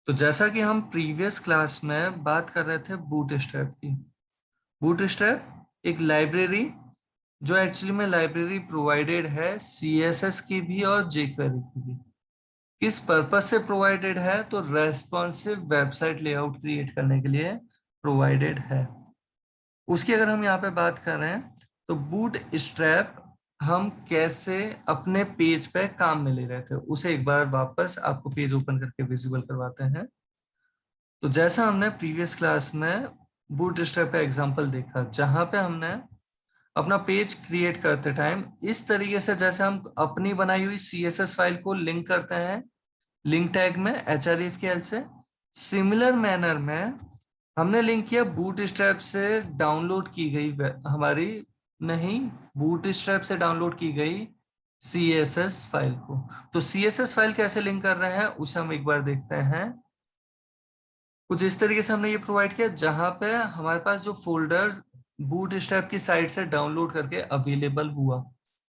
तो जैसा कि हम प्रीवियस क्लास में बात कर रहे थे बूटस्ट्रैप की। बूटस्ट्रैप एक लाइब्रेरी जो एक्चुअली में लाइब्रेरी प्रोवाइडेड है सीएसएस की भी और जेक्वेरी की भी। किस पर्पस से प्रोवाइडेड है? तो रेस्पॉन्सिव वेबसाइट लेआउट क्रिएट करने के लिए प्रोवाइडेड है। उसकी अगर हम यहाँ पे बात कर रहे हैं तो बूट स्ट्रैप हम कैसे अपने पेज पे काम में ले रहे थे उसे एक बार वापस आपको पेज ओपन करके विजिबल करवाते हैं। तो जैसा हमने प्रीवियस क्लास में बूट स्ट्रैप का एग्जांपल देखा जहां पे हमने अपना पेज क्रिएट करते टाइम इस तरीके से जैसे हम अपनी बनाई हुई सीएसएस फाइल को लिंक करते हैं लिंक टैग में href की हेल्प से, सिमिलर मैनर में हमने लिंक किया बूट स्ट्रैप से डाउनलोड की गई हमारी नहीं बूट स्ट्रैप से डाउनलोड की गई सीएसएस फाइल को। तो सीएसएस फाइल कैसे लिंक कर रहे हैं उसे हम एक बार देखते हैं। कुछ इस तरीके से हमने ये प्रोवाइड किया जहां पे हमारे पास जो फोल्डर बूटस्ट्रैप की साइट से डाउनलोड करके अवेलेबल हुआ,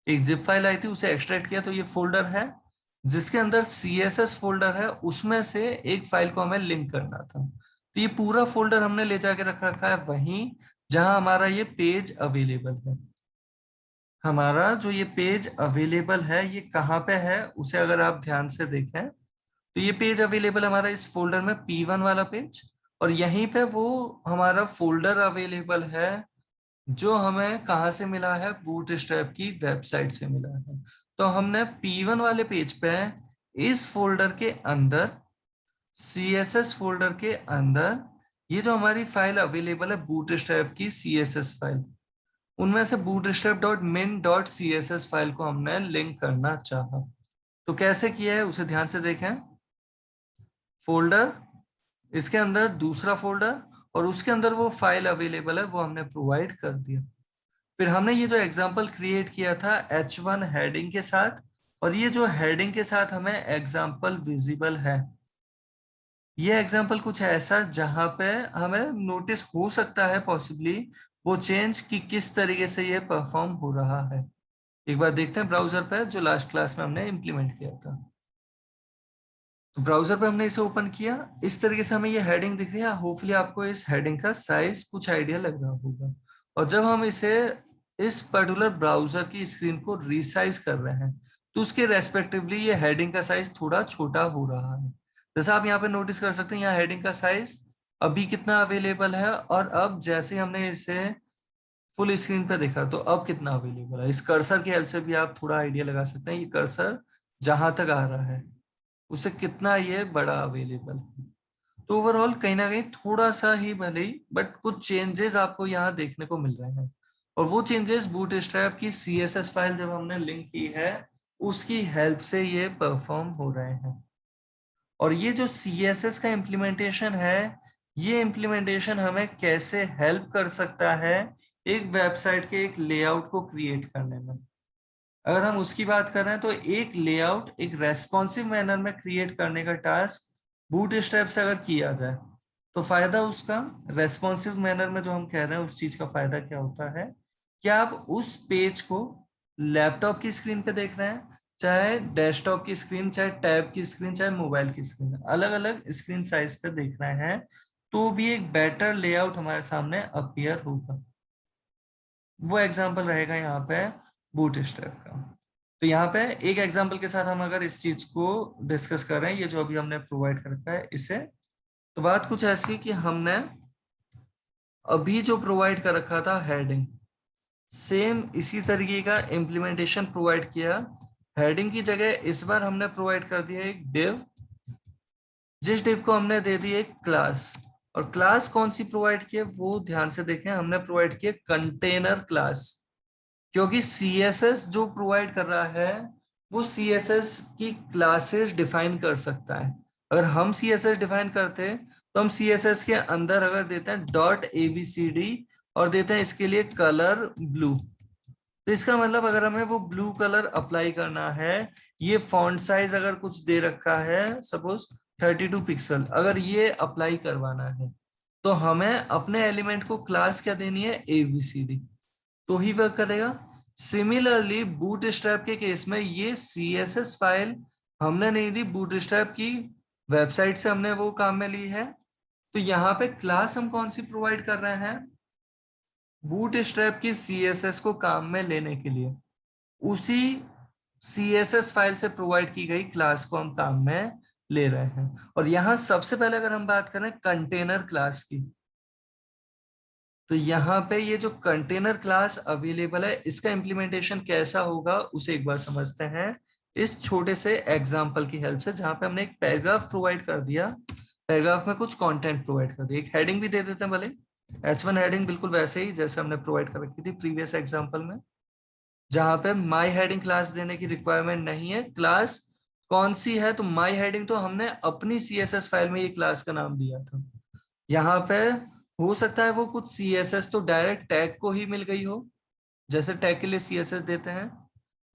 एक जिप फाइल आई थी उसे एक्सट्रैक्ट किया तो ये फोल्डर है जिसके अंदर सीएसएस फोल्डर है, उसमें से एक फाइल को हमें लिंक करना था। तो ये पूरा फोल्डर हमने ले जाके रखा है वहीं जहां हमारा ये पेज अवेलेबल है। हमारा जो ये पेज अवेलेबल है ये कहाँ पे है उसे अगर आप ध्यान से देखें तो ये पेज अवेलेबल हमारा इस फोल्डर में P1 वाला पेज, और यहीं पे वो हमारा फोल्डर अवेलेबल है जो हमें कहाँ से मिला है, बूटस्ट्रैप की वेबसाइट से मिला है। तो हमने P1 वाले पेज पे इस फोल्डर के अंदर CSS फोल्डर के अंदर ये जो हमारी फाइल अवेलेबल है बूटस्ट्रैप की CSS फाइल, उनमें से bootstrap.min.css फाइल को हमने लिंक करना चाहा। तो कैसे किया है उसे ध्यान से देखें। फोल्डर, इसके अंदर दूसरा फोल्डर और उसके अंदर वो फाइल अवेलेबल है वो हमने प्रोवाइड कर दिया। फिर हमने ये जो एग्जांपल क्रिएट किया था H1 हेडिंग के साथ, और ये जो हेडिंग के साथ हमें एग्जांपल विजिबल है, ये एग्जांपल कुछ ऐसा जहां पे हमें नोटिस हो सकता है पॉसिबली वो चेंज कि किस तरीके से ये परफॉर्म हो रहा है। एक बार देखते हैं ब्राउजर पे जो लास्ट क्लास में हमने इम्प्लीमेंट किया था। तो ब्राउजर पे हमने इसे ओपन किया, इस तरीके से हमें ये हेडिंग दिख रही है। होपफुली आपको इस हेडिंग का साइज कुछ आइडिया लग रहा होगा। और जब हम इसे इस पर्टिकुलर ब्राउजर की स्क्रीन को रिसाइज कर रहे हैं तो उसके रेस्पेक्टिवली ये हेडिंग का साइज थोड़ा छोटा हो रहा है। जैसा आप यहाँ पे नोटिस कर सकते हैं यहाँ हेडिंग का साइज अभी कितना अवेलेबल है, और अब जैसे हमने इसे फुल स्क्रीन पे देखा तो अब कितना अवेलेबल है। इस कर्सर की हेल्प से भी आप थोड़ा आइडिया लगा सकते हैं ये कर्सर जहां तक आ रहा है उससे कितना ये बड़ा अवेलेबल है। तो ओवरऑल कहीं ना कहीं थोड़ा सा ही भले ही बट कुछ चेंजेस आपको यहाँ देखने को मिल रहे हैं, और वो चेंजेस बूटस्ट्रैप की सीएसएस फाइल जब हमने लिंक की है उसकी हेल्प से ये परफॉर्म हो रहे हैं। और ये जो सीएसएस का इम्प्लीमेंटेशन है ये इम्प्लीमेंटेशन हमें कैसे हेल्प कर सकता है एक वेबसाइट के एक लेआउट को क्रिएट करने में। अगर हम उसकी बात कर रहे हैं तो एक लेआउट एक रेस्पॉन्सिव मैनर में क्रिएट करने का टास्क बूटस्ट्रैप से अगर किया जाए तो फायदा उसका रेस्पॉन्सिव मैनर में जो हम कह रहे हैं उस चीज का फायदा क्या होता है कि आप उस पेज को लैपटॉप की स्क्रीन पे देख रहे हैं, चाहे डेस्कटॉप की स्क्रीन, चाहे टैब की स्क्रीन, चाहे मोबाइल की स्क्रीन, अलग अलग स्क्रीन साइज पे देख रहे हैं तो भी एक बेटर लेआउट हमारे सामने अपीयर होगा। वो एग्जाम्पल रहेगा यहाँ पे बूटस्ट्रैप का। तो यहाँ पे एक एग्जाम्पल के साथ हम अगर इस चीज को डिस्कस कर रहे हैं, ये जो अभी हमने प्रोवाइड कर रखा है इसे, तो बात कुछ ऐसी कि हमने अभी जो प्रोवाइड कर रखा था हेडिंग, सेम इसी तरीके का इम्प्लीमेंटेशन प्रोवाइड किया। हेडिंग की जगह इस बार हमने प्रोवाइड कर दिया एक डिव, जिस डिव को हमने दे दी एक क्लास। और क्लास कौन सी प्रोवाइड की है वो ध्यान से देखें, हमने प्रोवाइड किया कंटेनर क्लास, क्योंकि सीएसएस जो प्रोवाइड कर रहा है वो सीएसएस की क्लासेस डिफाइन कर सकता है। अगर हम सीएसएस डिफाइन करते तो हम सीएसएस के अंदर अगर देते हैं डॉट एबीसीडी और देते हैं इसके लिए कलर ब्लू, तो इसका मतलब अगर हमें वो ब्लू कलर अप्लाई करना है, ये फॉन्ट साइज अगर कुछ दे रखा है सपोज 32 पिक्सल, अगर ये अप्लाई करवाना है तो हमें अपने एलिमेंट को क्लास क्या देनी है, एबीसीडी, तो ही वर्क करेगा। सिमिलरली बूटस्ट्रैप के केस में ये सीएसएस फाइल हमने नहीं दी बूटस्ट्रैप की वेबसाइट से हमने वो काम में ली है। तो यहाँ पे क्लास हम कौन सी प्रोवाइड कर रहे हैं, बूटस्ट्रैप की सीएसएस को काम में लेने के लिए उसी सीएसएस फाइल से प्रोवाइड की गई क्लास को हम काम में ले रहे हैं। और यहाँ सबसे पहले अगर हम बात करें कंटेनर क्लास की, तो यहाँ पे ये जो कंटेनर क्लास अवेलेबल है इसका इम्प्लीमेंटेशन कैसा होगा उसे एक बार समझते हैं इस छोटे से एग्जाम्पल की हेल्प से, जहां पे हमने एक पैराग्राफ प्रोवाइड कर दिया, पैराग्राफ में कुछ कंटेंट प्रोवाइड कर दिया, एक हेडिंग भी दे देते हैं भले, H1 हेडिंग बिल्कुल वैसे ही जैसे हमने प्रोवाइड कर रखी थी प्रीवियस एग्जाम्पल में, जहां पे माई हेडिंग क्लास देने की रिक्वायरमेंट नहीं है। क्लास कौन सी है, तो माई हेडिंग तो हमने अपनी सीएसएस फाइल में ये क्लास का नाम दिया था। यहाँ पे हो सकता है वो कुछ सीएसएस तो डायरेक्ट टैग को ही मिल गई हो, जैसे टैग के लिए सीएसएस देते हैं,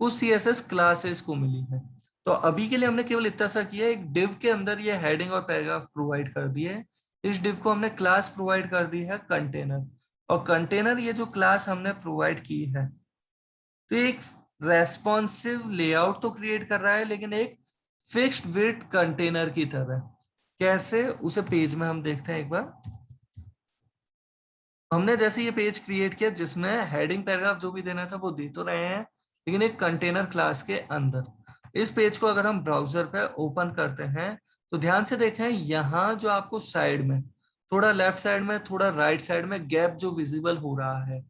कुछ सीएसएस क्लासेस को मिली है। तो अभी के लिए हमने केवल इतना सा किया, एक डिव के अंदर ये हेडिंग और पैराग्राफ प्रोवाइड कर दिए, इस डिव को हमने क्लास प्रोवाइड कर दी है कंटेनर, और कंटेनर ये जो क्लास हमने प्रोवाइड की है तो एक रेस्पॉन्सिव लेआउट तो क्रिएट कर रहा है, लेकिन एक फिक्स्ड विड्थ कंटेनर की तरह। कैसे, उसे पेज में हम देखते हैं एक बार। हमने जैसे ये पेज क्रिएट किया जिसमें हेडिंग पैराग्राफ जो भी देना था वो दे तो रहे हैं, लेकिन एक कंटेनर क्लास के अंदर। इस पेज को अगर हम ब्राउजर पे ओपन करते हैं तो ध्यान से देखें, यहाँ जो आपको साइड में थोड़ा लेफ्ट साइड में थोड़ा राइट साइड में गैप जो विजिबल हो रहा है,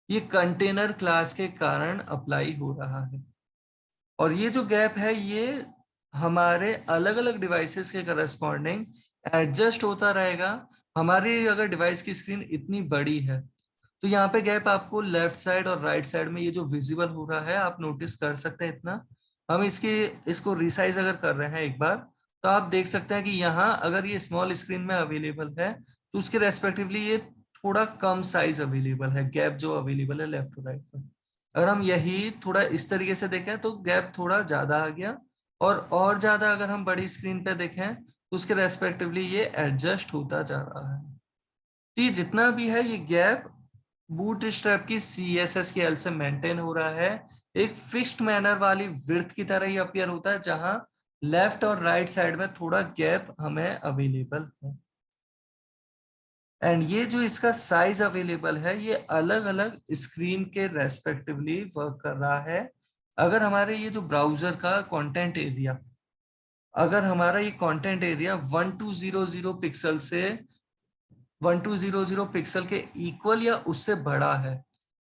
ये कंटेनर क्लास के कारण अप्लाई हो रहा है। और ये जो गैप है ये हमारे अलग अलग डिवाइसेस के करस्पॉन्डिंग एडजस्ट होता रहेगा। हमारी अगर डिवाइस की स्क्रीन इतनी बड़ी है तो यहाँ पे गैप आपको लेफ्ट साइड और राइट साइड में ये जो विजिबल हो रहा है आप नोटिस कर सकते हैं इतना। हम इसको रिसाइज अगर कर रहे हैं एक बार, तो आप देख सकते हैं कि यहाँ अगर ये स्मॉल स्क्रीन में अवेलेबल है तो उसके रेस्पेक्टिवली ये थोड़ा कम साइज अवेलेबल है, गैप जो अवेलेबल है लेफ्ट और राइट में। अगर हम यही थोड़ा इस तरीके से देखें तो गैप थोड़ा ज्यादा आ गया, और ज्यादा अगर हम बड़ी स्क्रीन पे देखें तो उसके रेस्पेक्टिवली ये एडजस्ट होता जा रहा है। तो ये जितना भी है ये गैप बूटस्ट्रैप की सीएसएस की हेल्प से मेंटेन हो रहा है, एक फिक्स्ड मैनर वाली विड्थ की तरह ही अपीयर होता है, जहां लेफ्ट और राइट साइड में थोड़ा गैप हमें अवेलेबल है। एंड ये जो इसका साइज अवेलेबल है ये अलग अलग स्क्रीन के रेस्पेक्टिवली वर्क कर रहा है। अगर हमारे ये जो ब्राउजर का कंटेंट एरिया, अगर हमारा ये कंटेंट एरिया 1200 पिक्सल से 1200 पिक्सल के इक्वल या उससे बड़ा है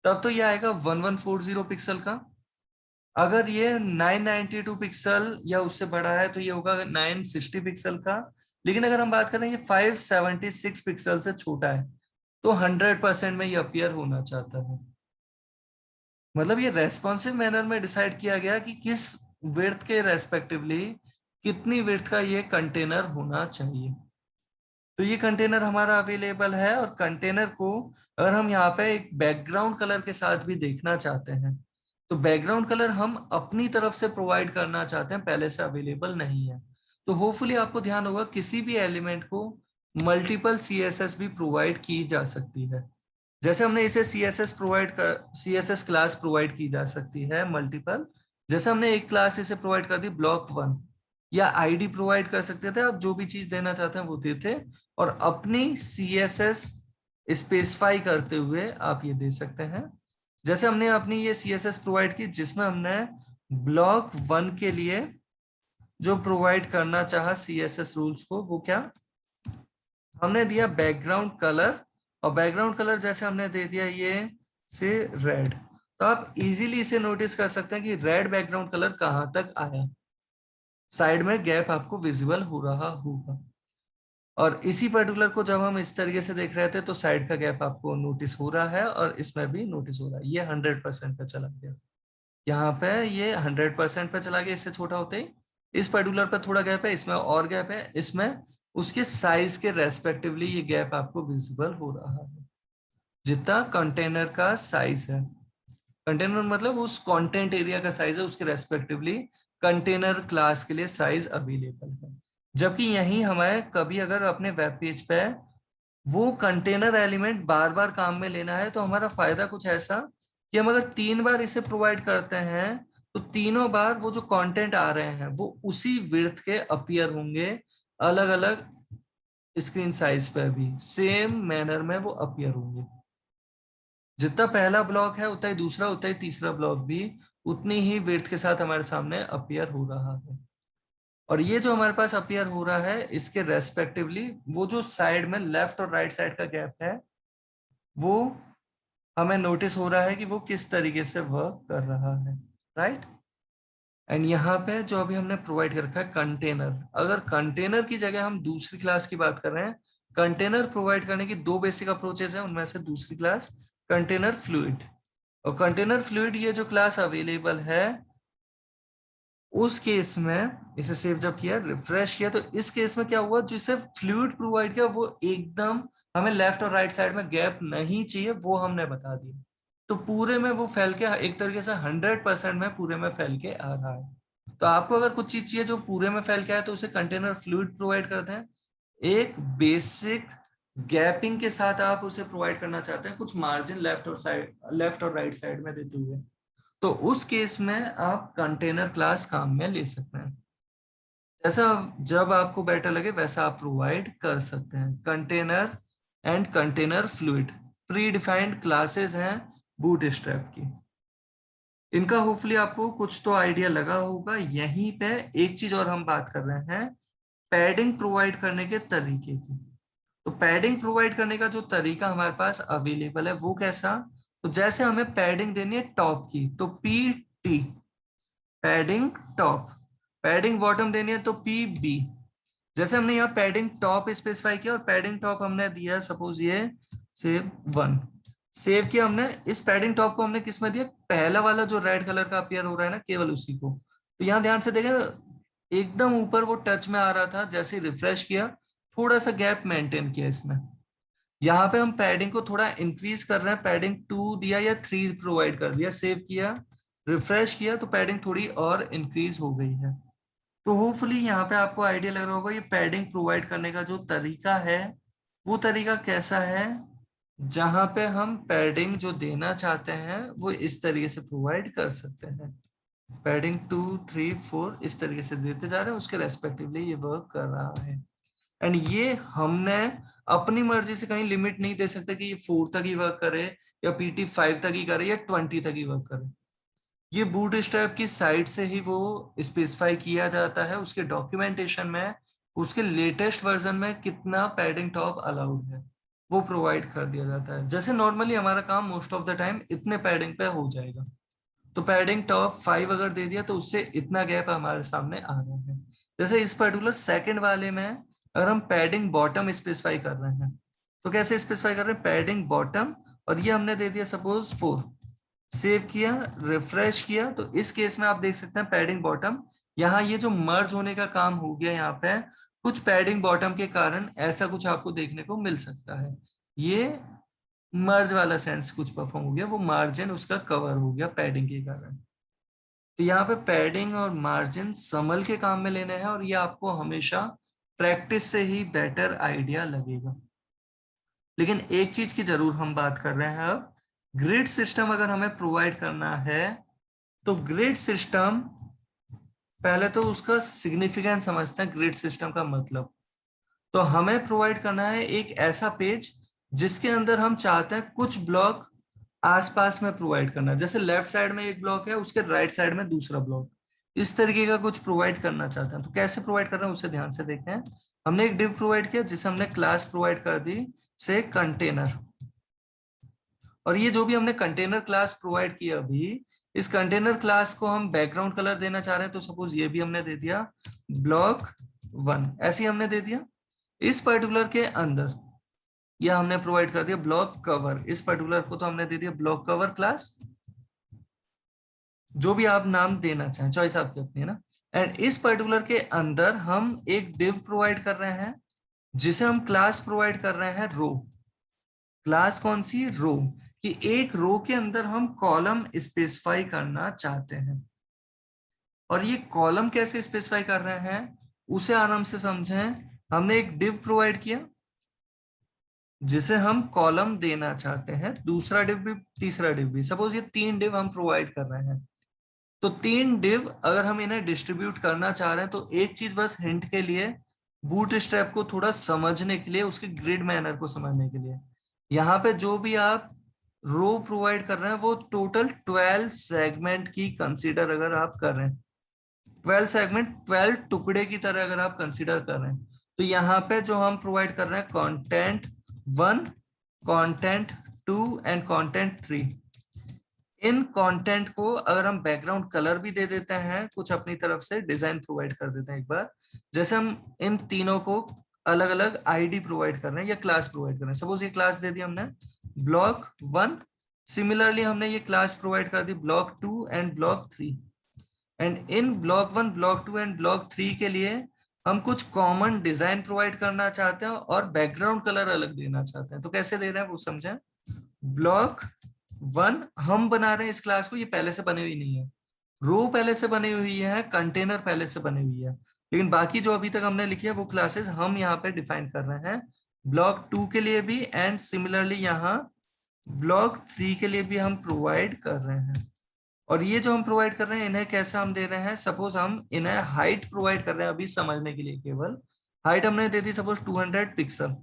तब तो ये आएगा 1140 पिक्सल का। अगर ये 992 पिक्सल या उससे बड़ा है तो ये होगा 960 पिक्सल का। लेकिन अगर हम बात करें ये 576 पिक्सल से छोटा है तो 100% में ये अपीयर होना चाहता है। मतलब ये रेस्पॉन्सिव मैनर में डिसाइड किया गया कि किस विड्थ के रेस्पेक्टिवली कितनी विड्थ का ये कंटेनर होना चाहिए। तो ये कंटेनर हमारा अवेलेबल है, और कंटेनर को अगर हम यहाँ पे एक बैकग्राउंड कलर के साथ भी देखना चाहते हैं तो बैकग्राउंड कलर हम अपनी तरफ से प्रोवाइड करना चाहते हैं, पहले से अवेलेबल नहीं है। तो होपफुली आपको ध्यान होगा किसी भी एलिमेंट को मल्टीपल सीएसएस भी प्रोवाइड की जा सकती है। जैसे हमने इसे सीएसएस क्लास प्रोवाइड की जा सकती है मल्टीपल, जैसे हमने एक क्लास इसे प्रोवाइड कर दी block1, या आईडी प्रोवाइड कर सकते थे, आप जो भी चीज देना चाहते हैं वो देते, और अपनी सीएसएस स्पेसिफाई करते हुए आप ये दे सकते हैं। जैसे हमने अपनी ये सीएसएस प्रोवाइड की जिसमें हमने block1 के लिए जो प्रोवाइड करना चाहा सीएसएस रूल्स को, वो क्या हमने दिया बैकग्राउंड कलर, और बैकग्राउंड कलर जैसे हमने दे दिया ये से रेड। तो आप इजीली इसे नोटिस कर सकते हैं कि रेड बैकग्राउंड कलर कहां तक आया, साइड में गैप आपको विजिबल हो रहा होगा। और इसी पर्टिकुलर को जब हम इस तरीके से देख रहे थे तो साइड का गैप आपको नोटिस हो रहा है, और इसमें भी नोटिस हो रहा है। ये 100% पे चला गया, यहाँ पे ये 100% पे चला गया, इससे छोटा होते ही इस पर्टिकुलर पे थोड़ा गैप है, इसमें और गैप है, इसमें उसके साइज के रेस्पेक्टिवली ये गैप आपको विजिबल हो रहा है जितना कंटेनर का साइज है। कंटेनर मतलब उस कंटेंट एरिया का साइज है, उसके रेस्पेक्टिवली कंटेनर क्लास के लिए साइज अवेलेबल है। जबकि यही हमें कभी अगर अपने वेब पेज पे वो कंटेनर एलिमेंट बार बार काम में लेना है तो हमारा फायदा कुछ ऐसा कि हम अगर 3 बार इसे प्रोवाइड करते हैं तो तीनों बार वो जो कंटेंट आ रहे हैं वो उसी विड्थ के अपीयर होंगे अलग अलग स्क्रीन साइज पे भी सेम मैनर में वो अपीयर होंगे। जितना पहला ब्लॉक है उतना ही दूसरा, उतना ही तीसरा ब्लॉक भी उतनी ही विड्थ के साथ हमारे सामने अपीयर हो रहा है। और ये जो हमारे पास अपीयर हो रहा है इसके रेस्पेक्टिवली वो जो साइड में लेफ्ट और राइट साइड का गैप है वो हमें नोटिस हो रहा है कि वो किस तरीके से वर्क कर रहा है, राइट। एंड यहाँ पे जो अभी हमने प्रोवाइड कर रखा है कंटेनर, अगर कंटेनर की जगह हम दूसरी क्लास की बात कर रहे हैं, कंटेनर प्रोवाइड करने की दो बेसिक अप्रोचेस हैं, उनमें से दूसरी क्लास कंटेनर फ्लूइड। और कंटेनर फ्लूइड ये जो क्लास अवेलेबल है उस केस में इसे सेव जब किया, रिफ्रेश किया, तो इस केस में क्या हुआ, जिसे फ्लूइड प्रोवाइड किया वो एकदम हमें लेफ्ट और राइट साइड में गैप नहीं चाहिए वो हमने बता दिया। तो पूरे में वो फैल के एक तरीके से 100% में पूरे में फैल के आ रहा है। तो आपको अगर कुछ चीज चाहिए जो पूरे में फैल के आए तो उसे कंटेनर फ्लूइड प्रोवाइड करते हैं। एक बेसिक गैपिंग के साथ आप उसे प्रोवाइड करना चाहते हैं, कुछ मार्जिन लेफ्ट और राइट साइड में देते हुए, तो उस केस में आप कंटेनर क्लास काम में ले सकते हैं। जैसा जब आपको बेटर लगे वैसा आप प्रोवाइड कर सकते हैं। Container and container fluid pre defined classes हैं बूटस्ट्रैप की। इनका होपफुली आपको कुछ तो आइडिया लगा होगा। यहीं पे एक चीज और हम बात कर रहे हैं, पैडिंग प्रोवाइड करने के तरीके की। तो पैडिंग प्रोवाइड करने का जो तरीका हमारे पास अवेलेबल है वो कैसा, तो जैसे हमें पैडिंग देनी है टॉप की तो P T padding top, padding bottom देनी है तो पी बी। जैसे हमने यहाँ पैडिंग टॉप स्पेसिफाई किया और पैडिंग टॉप हमने दिया सपोज ये सेव 1, सेव किया हमने। इस पैडिंग टॉप को हमने किस में दिया, पहला वाला जो रेड कलर का अपीयर हो रहा है ना केवल उसी को। तो यहाँ ध्यान से देखें एकदम ऊपर वो टच में आ रहा था, जैसे रिफ्रेश किया थोड़ा सा गैप मेंटेन किया इसमें। यहाँ पे हम पैडिंग को थोड़ा इंक्रीज कर रहे हैं, पैडिंग 2 दिया या 3 प्रोवाइड कर दिया, सेव किया रिफ्रेश किया तो पैडिंग थोड़ी और इंक्रीज हो गई है। तो होपफुली यहाँ पे आपको आइडिया लग रहा होगा ये पैडिंग प्रोवाइड करने का जो तरीका है वो तरीका कैसा है, जहां पे हम पैडिंग जो देना चाहते हैं वो इस तरीके से प्रोवाइड कर सकते हैं। पैडिंग 2 3 4 इस तरीके से देते जा रहे हैं, उसके रेस्पेक्टिवली ये वर्क कर रहा है। एंड ये हमने अपनी मर्जी से कहीं लिमिट नहीं दे सकते कि ये 4 तक ही वर्क करे या पीटी 5 तक ही करे या 20 तक ही वर्क करे। ये बूटस्ट्रैप की साइट से ही वो स्पेसिफाई किया जाता है, उसके डॉक्यूमेंटेशन में उसके लेटेस्ट वर्जन में कितना पैडिंग टॉप अलाउड है वो प्रोवाइड कर दिया जाता है। जैसे नॉर्मली हमारा काम मोस्ट ऑफ द टाइम इतने पैडिंग पे हो जाएगा, तो पैडिंग टॉप 5 अगर दे दिया तो उससे इतना गैप हमारे सामने आ रहा है। जैसे इस पर्टिकुलर सेकंड वाले में अगर हम पैडिंग बॉटम स्पेसिफाई कर रहे हैं तो कैसे स्पेसिफाई कर रहे हैं, पैडिंग बॉटम, और ये हमने दे दिया सपोज 4, सेव किया रिफ्रेश किया, तो इस केस में आप देख सकते हैं पैडिंग बॉटम, यहाँ ये जो मर्ज होने का काम हो गया यहाँ पे कुछ पैडिंग बॉटम के कारण ऐसा कुछ आपको देखने को मिल सकता है। ये मर्ज वाला सेंस कुछ परफॉर्म हो गया, वो मार्जिन उसका कवर हो गया पैडिंग के कारण। तो यहाँ पे पैडिंग और मार्जिन संभल के काम में लेने हैं और ये आपको हमेशा प्रैक्टिस से ही बेटर आइडिया लगेगा। लेकिन एक चीज की जरूर हम बात कर रहे हैं अब, ग्रिड सिस्टम अगर हमें प्रोवाइड करना है तो ग्रिड सिस्टम पहले तो उसका सिग्निफिकेंस समझते हैं। ग्रिड सिस्टम का मतलब तो हमें प्रोवाइड करना है एक ऐसा पेज जिसके अंदर हम चाहते हैं कुछ ब्लॉक आसपास में प्रोवाइड करना, जैसे लेफ्ट साइड में एक ब्लॉक है उसके राइट साइड में दूसरा ब्लॉक, इस तरीके का कुछ प्रोवाइड करना चाहते हैं। तो कैसे प्रोवाइड कर रहे हैं उसे ध्यान से देखें। हमने एक डिव प्रोवाइड किया जिसे हमने क्लास प्रोवाइड कर दी से कंटेनर, और ये जो भी हमने कंटेनर क्लास प्रोवाइड किया अभी, इस कंटेनर क्लास को हम बैकग्राउंड कलर देना चाह रहे हैं तो सपोज ये भी हमने दे दिया ब्लॉक 1, ऐसे ही हमने दे दिया। इस पर्टिकुलर के अंदर यह हमने प्रोवाइड कर दिया ब्लॉक कवर, इस पर्टिकुलर को तो हमने दे दिया ब्लॉक कवर क्लास, जो भी आप नाम देना चाहें चॉइस आपकी अपनी है ना। एंड इस पर्टिकुलर के अंदर हम एक डिव प्रोवाइड कर रहे हैं जिसे हम क्लास प्रोवाइड कर रहे हैं रो, क्लास कौन सी, रो, कि एक रो के अंदर हम कॉलम स्पेसिफाई करना चाहते हैं। और ये कॉलम कैसे स्पेसिफाई कर रहे हैं उसे आराम से समझें। हमने एक डिव प्रोवाइड किया जिसे हम कॉलम देना चाहते हैं, दूसरा डिव भी तीसरा डिव भी, सपोज ये 3 डिव हम प्रोवाइड कर रहे हैं। तो 3 डिव अगर हम इन्हें डिस्ट्रीब्यूट करना चाह रहे हैं तो एक चीज बस हिंट के लिए बूटस्ट्रैप को थोड़ा समझने के लिए, उसके ग्रिड मैनर को समझने के लिए, यहाँ पे जो भी आप रो प्रोवाइड कर रहे हैं वो टोटल 12 सेगमेंट की कंसीडर अगर आप कर रहे हैं, 12 सेगमेंट 12 टुकड़े की तरह अगर आप कंसीडर कर रहे हैं, तो यहाँ पे जो हम प्रोवाइड कर रहे हैं content 1, content 2 and content 3, in content को अगर हम बैकग्राउंड कलर भी दे देते हैं, कुछ अपनी तरफ से डिजाइन प्रोवाइड कर देते हैं एक बार, जैसे हम इन तीनों को अलग अलग आईडी प्रोवाइड कर रहे हैं या क्लास प्रोवाइड कर रहे हैं। सपोज ये क्लास दे दी हमने ब्लॉक 1, सिमिलरली हमने ये क्लास प्रोवाइड कर दी block 2 and block 3, and in block 1, block 2 and block 3 के लिए हम कुछ कॉमन डिजाइन प्रोवाइड करना चाहते हैं और बैकग्राउंड कलर अलग देना चाहते हैं। तो कैसे दे रहे हैं वो समझें। ब्लॉक 1 हम बना रहे हैं इस क्लास को, ये पहले से बनी हुई नहीं है, रो पहले से बनी हुई है, कंटेनर पहले से बनी हुई है, लेकिन बाकी जो अभी तक हमने लिखी है वो क्लासेस हम यहाँ पे डिफाइन कर रहे हैं ब्लॉक 2 के लिए भी, एंड सिमिलरली यहाँ ब्लॉक 3 के लिए भी हम प्रोवाइड कर रहे हैं। और ये जो हम प्रोवाइड कर रहे हैं इन्हें कैसे हम दे रहे हैं, सपोज हम इन्हें हाइट प्रोवाइड कर रहे हैं, अभी समझने के लिए केवल हाइट हमने दे दी सपोज 200 पिक्सल,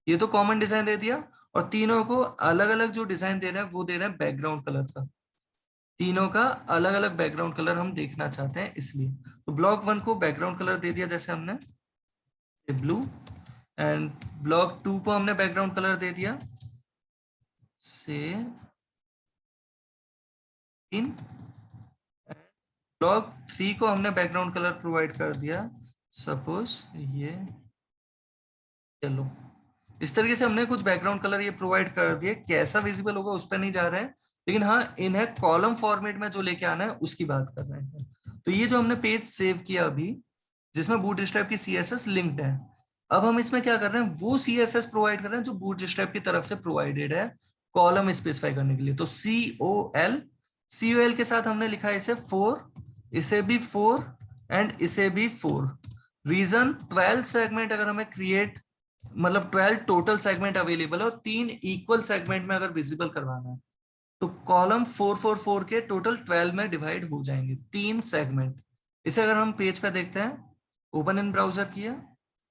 ये तो कॉमन डिजाइन दे दिया, और तीनों को अलग अलग जो डिजाइन दे रहे हैं वो दे रहे हैं बैकग्राउंड कलर का, तीनों का अलग अलग बैकग्राउंड कलर हम देखना चाहते हैं इसलिए। तो ब्लॉक 1 को बैकग्राउंड कलर दे दिया जैसे हमने ब्लू, एंड ब्लॉक 2 को हमने बैकग्राउंड कलर दे दिया से इन, ब्लॉक 3 को हमने बैकग्राउंड कलर प्रोवाइड कर दिया सपोज ये येलो। इस तरीके से हमने कुछ बैकग्राउंड कलर ये प्रोवाइड कर दिए, कैसा विजिबल होगा उस पर नहीं जा रहे हैं, लेकिन हाँ इन्हें कॉलम फॉर्मेट में जो लेके आना है उसकी बात कर रहे हैं। तो ये जो हमने पेज सेव किया अभी, जिसमें बूटस्ट्रैप की सीएसएस लिंक्ड है, अब हम इसमें क्या कर रहे हैं, वो सीएसएस प्रोवाइड कर रहे हैं जो बूटस्ट्रैप की तरफ से प्रोवाइडेड है कॉलम स्पेसिफाई करने के लिए। तो COL के साथ हमने लिखा है इसे 4, इसे भी 4 एंड इसे भी 4। रीजन 12 सेगमेंट अगर हमें क्रिएट, मतलब 12 टोटल सेगमेंट अवेलेबल है और 3 इक्वल सेगमेंट में अगर विजिबल करवाना है तो कॉलम 444 के टोटल 12 में डिवाइड हो जाएंगे 3 सेगमेंट। इसे अगर हम पेज पे देखते हैं, ओपन इन ब्राउजर किया,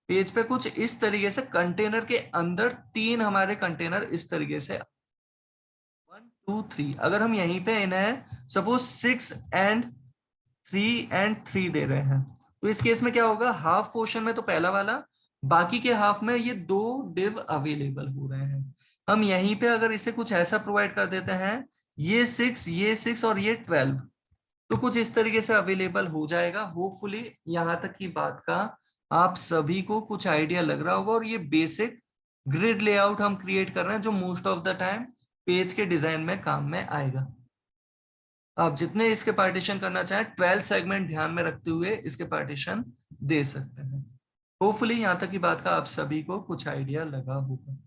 पेज पे कुछ इस तरीके से कंटेनर के अंदर 3 हमारे कंटेनर इस तरीके से 1 2 3, अगर हम यहीं पे इन्हें सपोज 6 एंड 3 दे रहे हैं तो इस केस में क्या होगा, हाफ पोर्शन में तो पहला वाला, बाकी के हाफ में ये 2 डिव अवेलेबल हो रहे हैं। हम यहीं पे अगर इसे कुछ ऐसा प्रोवाइड कर देते हैं, ये 6 और ये 12, तो कुछ इस तरीके से अवेलेबल हो जाएगा। होपफुली यहाँ तक की बात का आप सभी को कुछ आइडिया लग रहा होगा, और ये बेसिक ग्रिड लेआउट हम क्रिएट कर रहे हैं जो most of the time page के डिजाइन में काम में आएगा। आप जितने इसके पार्टीशन करना चाहें 12 सेगमेंट ध्यान में रखते हुए इसके पार्टीशन दे सकते हैं। होपफुली यहाँ तक की बात का आप सभी को कुछ आइडिया लगा होगा।